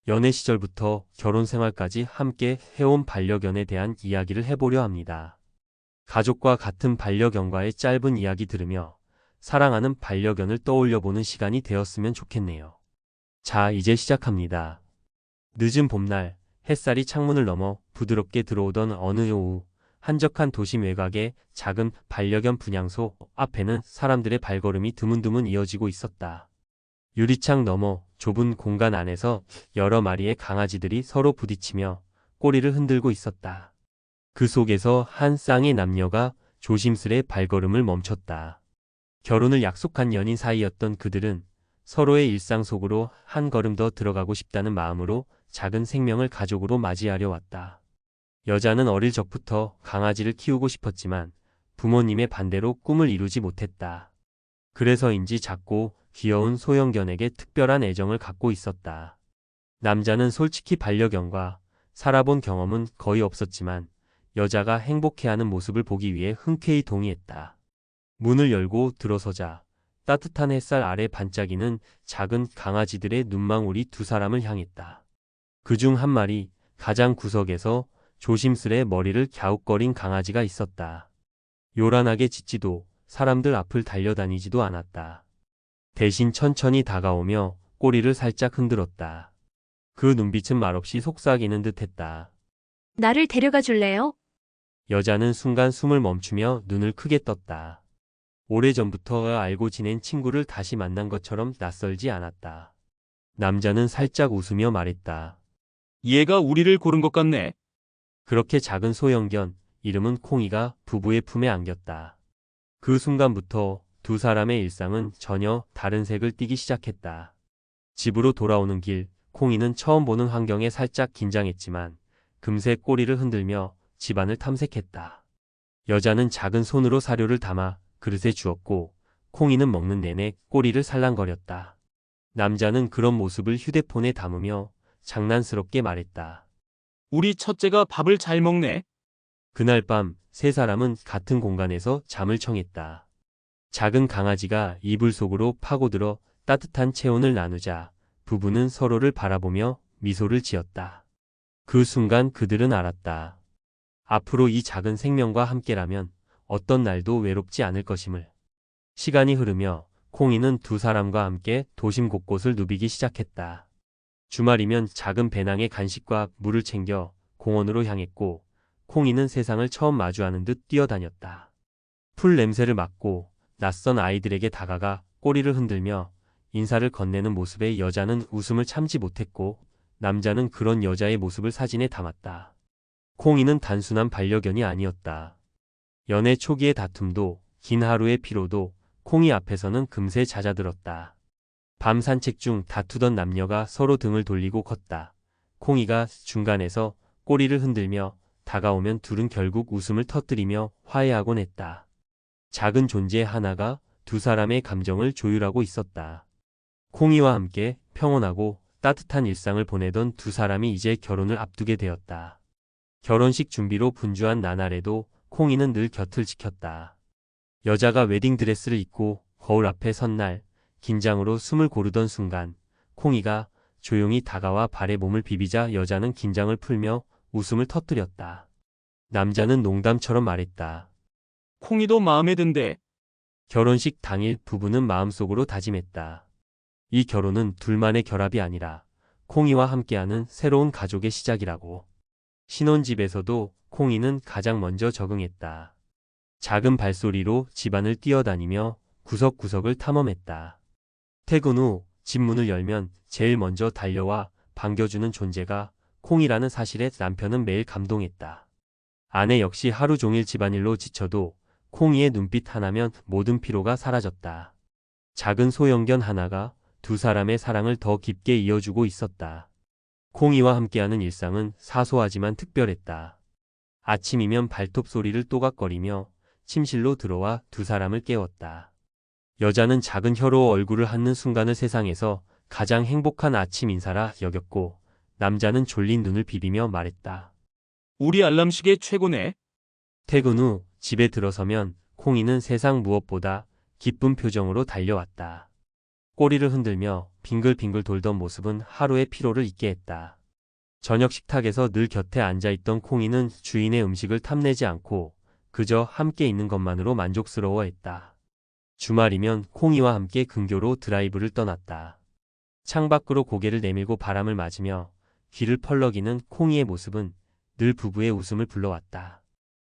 연애 시절부터 결혼 생활까지 함께 해온 반려견에 대한 이야기를 해보려 합니다. 가족과 같은 반려견과의 짧은 이야기 들으며 사랑하는 반려견을 떠올려보는 시간이 되었으면 좋겠네요. 자, 이제 시작합니다. 늦은 봄날, 햇살이 창문을 넘어 부드럽게 들어오던 어느 오후, 한적한 도심 외곽의 작은 반려견 분향소 앞에는 사람들의 발걸음이 드문드문 이어지고 있었다. 유리창 너머 좁은 공간 안에서 여러 마리의 강아지들이 서로 부딪히며 꼬리를 흔들고 있었다. 그 속에서 한 쌍의 남녀가 조심스레 발걸음을 멈췄다. 결혼을 약속한 연인 사이였던 그들은 서로의 일상 속으로 한 걸음 더 들어가고 싶다는 마음으로 작은 생명을 가족으로 맞이하려 왔다. 여자는 어릴 적부터 강아지를 키우고 싶었지만 부모님의 반대로 꿈을 이루지 못했다. 그래서인지 작고 귀여운 소형견에게 특별한 애정을 갖고 있었다. 남자는 솔직히 반려견과 살아본 경험은 거의 없었지만 여자가 행복해하는 모습을 보기 위해 흔쾌히 동의했다. 문을 열고 들어서자 따뜻한 햇살 아래 반짝이는 작은 강아지들의 눈망울이 두 사람을 향했다. 그중 한 마리 가장 구석에서 조심스레 머리를 갸웃거린 강아지가 있었다. 요란하게 짖지도 사람들 앞을 달려다니지도 않았다. 대신 천천히 다가오며 꼬리를 살짝 흔들었다. 그 눈빛은 말없이 속삭이는 듯했다. 나를 데려가 줄래요? 여자는 순간 숨을 멈추며 눈을 크게 떴다. 오래전부터 알고 지낸 친구를 다시 만난 것처럼 낯설지 않았다. 남자는 살짝 웃으며 말했다. 얘가 우리를 고른 것 같네. 그렇게 작은 소형견, 이름은 콩이가 부부의 품에 안겼다. 그 순간부터 두 사람의 일상은 전혀 다른 색을 띠기 시작했다. 집으로 돌아오는 길, 콩이는 처음 보는 환경에 살짝 긴장했지만 금세 꼬리를 흔들며 집안을 탐색했다. 여자는 작은 손으로 사료를 담아 그릇에 주었고 콩이는 먹는 내내 꼬리를 살랑거렸다. 남자는 그런 모습을 휴대폰에 담으며 장난스럽게 말했다. 우리 첫째가 밥을 잘 먹네. 그날 밤 세 사람은 같은 공간에서 잠을 청했다. 작은 강아지가 이불 속으로 파고들어 따뜻한 체온을 나누자 부부는 서로를 바라보며 미소를 지었다. 그 순간 그들은 알았다. 앞으로 이 작은 생명과 함께라면 어떤 날도 외롭지 않을 것임을. 시간이 흐르며 콩이는 두 사람과 함께 도심 곳곳을 누비기 시작했다. 주말이면 작은 배낭에 간식과 물을 챙겨 공원으로 향했고 콩이는 세상을 처음 마주하는 듯 뛰어다녔다. 풀 냄새를 맡고 낯선 아이들에게 다가가 꼬리를 흔들며 인사를 건네는 모습에 여자는 웃음을 참지 못했고 남자는 그런 여자의 모습을 사진에 담았다. 콩이는 단순한 반려견이 아니었다. 연애 초기의 다툼도 긴 하루의 피로도 콩이 앞에서는 금세 잦아들었다. 밤 산책 중 다투던 남녀가 서로 등을 돌리고 걷다. 콩이가 중간에서 꼬리를 흔들며 다가오면 둘은 결국 웃음을 터뜨리며 화해하곤 했다. 작은 존재 하나가 두 사람의 감정을 조율하고 있었다. 콩이와 함께 평온하고 따뜻한 일상을 보내던 두 사람이 이제 결혼을 앞두게 되었다. 결혼식 준비로 분주한 나날에도 콩이는 늘 곁을 지켰다. 여자가 웨딩드레스를 입고 거울 앞에 선 날, 긴장으로 숨을 고르던 순간, 콩이가 조용히 다가와 발에 몸을 비비자 여자는 긴장을 풀며 웃음을 터뜨렸다. 남자는 농담처럼 말했다. 콩이도 마음에 든대. 결혼식 당일 부부는 마음속으로 다짐했다. 이 결혼은 둘만의 결합이 아니라 콩이와 함께하는 새로운 가족의 시작이라고. 신혼집에서도 콩이는 가장 먼저 적응했다. 작은 발소리로 집안을 뛰어다니며 구석구석을 탐험했다. 퇴근 후 집 문을 열면 제일 먼저 달려와 반겨주는 존재가 콩이라는 사실에 남편은 매일 감동했다. 아내 역시 하루 종일 집안일로 지쳐도 콩이의 눈빛 하나면 모든 피로가 사라졌다. 작은 소형견 하나가 두 사람의 사랑을 더 깊게 이어주고 있었다. 콩이와 함께하는 일상은 사소하지만 특별했다. 아침이면 발톱 소리를 또각거리며 침실로 들어와 두 사람을 깨웠다. 여자는 작은 혀로 얼굴을 핥는 순간을 세상에서 가장 행복한 아침 인사라 여겼고 남자는 졸린 눈을 비비며 말했다. 우리 알람시계 최고네. 퇴근 후 집에 들어서면 콩이는 세상 무엇보다 기쁜 표정으로 달려왔다. 꼬리를 흔들며 빙글빙글 돌던 모습은 하루의 피로를 잊게 했다. 저녁 식탁에서 늘 곁에 앉아있던 콩이는 주인의 음식을 탐내지 않고 그저 함께 있는 것만으로 만족스러워했다. 주말이면 콩이와 함께 근교로 드라이브를 떠났다. 창밖으로 고개를 내밀고 바람을 맞으며 귀를 펄럭이는 콩이의 모습은 늘 부부의 웃음을 불러왔다.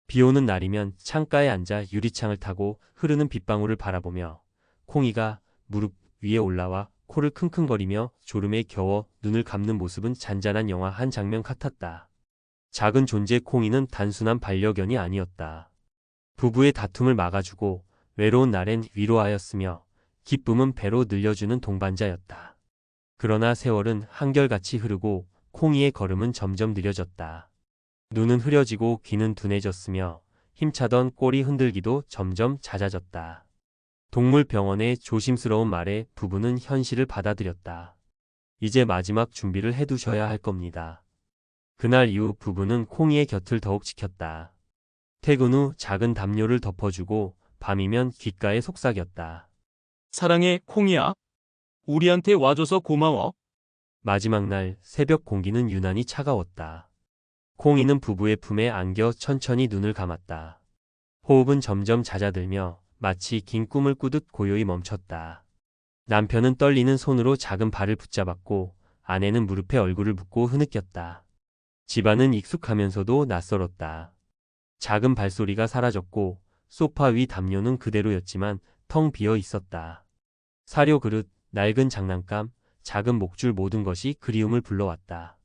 비 오는 날이면 창가에 앉아 유리창을 타고 흐르는 빗방울을 바라보며 콩이가 무릎 위에 올라와 코를 킁킁거리며 졸음에 겨워 눈을 감는 모습은 잔잔한 영화 한 장면 같았다. 작은 존재 콩이는 단순한 반려견이 아니었다. 부부의 다툼을 막아주고 외로운 날엔 위로하였으며 기쁨은 배로 늘려주는 동반자였다. 그러나 세월은 한결같이 흐르고 콩이의 걸음은 점점 느려졌다. 눈은 흐려지고 귀는 둔해졌으며 힘차던 꼬리 흔들기도 점점 잦아졌다. 동물병원의 조심스러운 말에 부부는 현실을 받아들였다. 이제 마지막 준비를 해두셔야 할 겁니다. 그날 이후 부부는 콩이의 곁을 더욱 지켰다. 퇴근 후 작은 담요를 덮어주고 밤이면 귓가에 속삭였다. 사랑해, 콩이야. 우리한테 와줘서 고마워. 마지막 날 새벽 공기는 유난히 차가웠다. 콩이는 부부의 품에 안겨 천천히 눈을 감았다. 호흡은 점점 잦아들며 마치 긴 꿈을 꾸듯 고요히 멈췄다. 남편은 떨리는 손으로 작은 발을 붙잡았고 아내는 무릎에 얼굴을 묻고 흐느꼈다. 집안은 익숙하면서도 낯설었다. 작은 발소리가 사라졌고 소파 위 담요는 그대로였지만 텅 비어 있었다. 사료 그릇, 낡은 장난감, 작은 목줄 모든 것이 그리움을 불러왔다.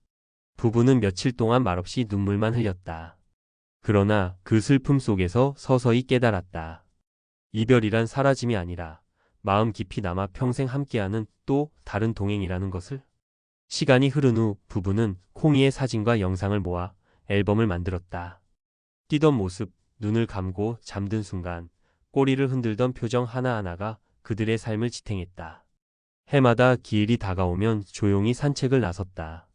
부부는 며칠 동안 말없이 눈물만 흘렸다. 그러나 그 슬픔 속에서 서서히 깨달았다. 이별이란 사라짐이 아니라 마음 깊이 남아 평생 함께하는 또 다른 동행이라는 것을. 시간이 흐른 후 부부는 콩이의 사진과 영상을 모아 앨범을 만들었다. 뛰던 모습, 눈을 감고 잠든 순간, 꼬리를 흔들던 표정 하나하나가 그들의 삶을 지탱했다. 해마다 기일이 다가오면 조용히 산책을 나섰다.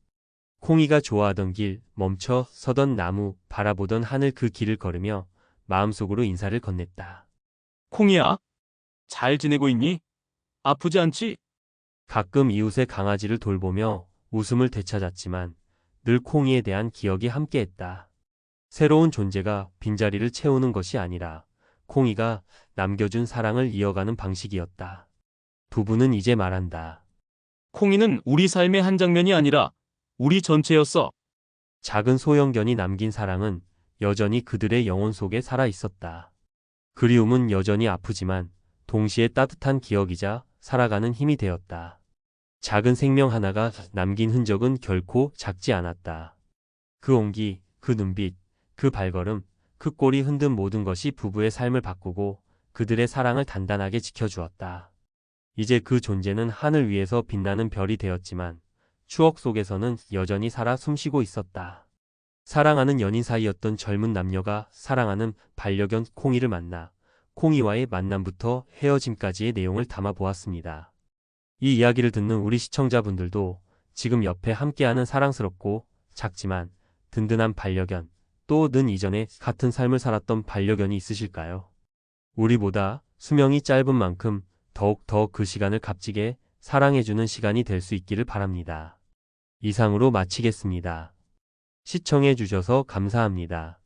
콩이가 좋아하던 길, 멈춰 서던 나무, 바라보던 하늘 그 길을 걸으며 마음속으로 인사를 건넸다. 콩이야. 잘 지내고 있니? 아프지 않지? 가끔 이웃의 강아지를 돌보며 웃음을 되찾았지만 늘 콩이에 대한 기억이 함께했다. 새로운 존재가 빈자리를 채우는 것이 아니라 콩이가 남겨준 사랑을 이어가는 방식이었다. 부부는 이제 말한다. 콩이는 우리 삶의 한 장면이 아니라 우리 전체였어. 작은 소형견이 남긴 사랑은 여전히 그들의 영혼 속에 살아 있었다. 그리움은 여전히 아프지만 동시에 따뜻한 기억이자 살아가는 힘이 되었다. 작은 생명 하나가 남긴 흔적은 결코 작지 않았다. 그 온기, 그 눈빛, 그 발걸음, 그 꼬리 흔든 모든 것이 부부의 삶을 바꾸고 그들의 사랑을 단단하게 지켜주었다. 이제 그 존재는 하늘 위에서 빛나는 별이 되었지만 추억 속에서는 여전히 살아 숨쉬고 있었다. 사랑하는 연인 사이였던 젊은 남녀가 사랑하는 반려견 콩이를 만나 콩이와의 만남부터 헤어짐까지의 내용을 담아 보았습니다. 이 이야기를 듣는 우리 시청자분들도 지금 옆에 함께하는 사랑스럽고 작지만 든든한 반려견, 또 는 이전에 같은 삶을 살았던 반려견이 있으실까요? 우리보다 수명이 짧은 만큼 더욱 더 그 시간을 값지게 사랑해주는 시간이 될 수 있기를 바랍니다. 이상으로 마치겠습니다. 시청해주셔서 감사합니다.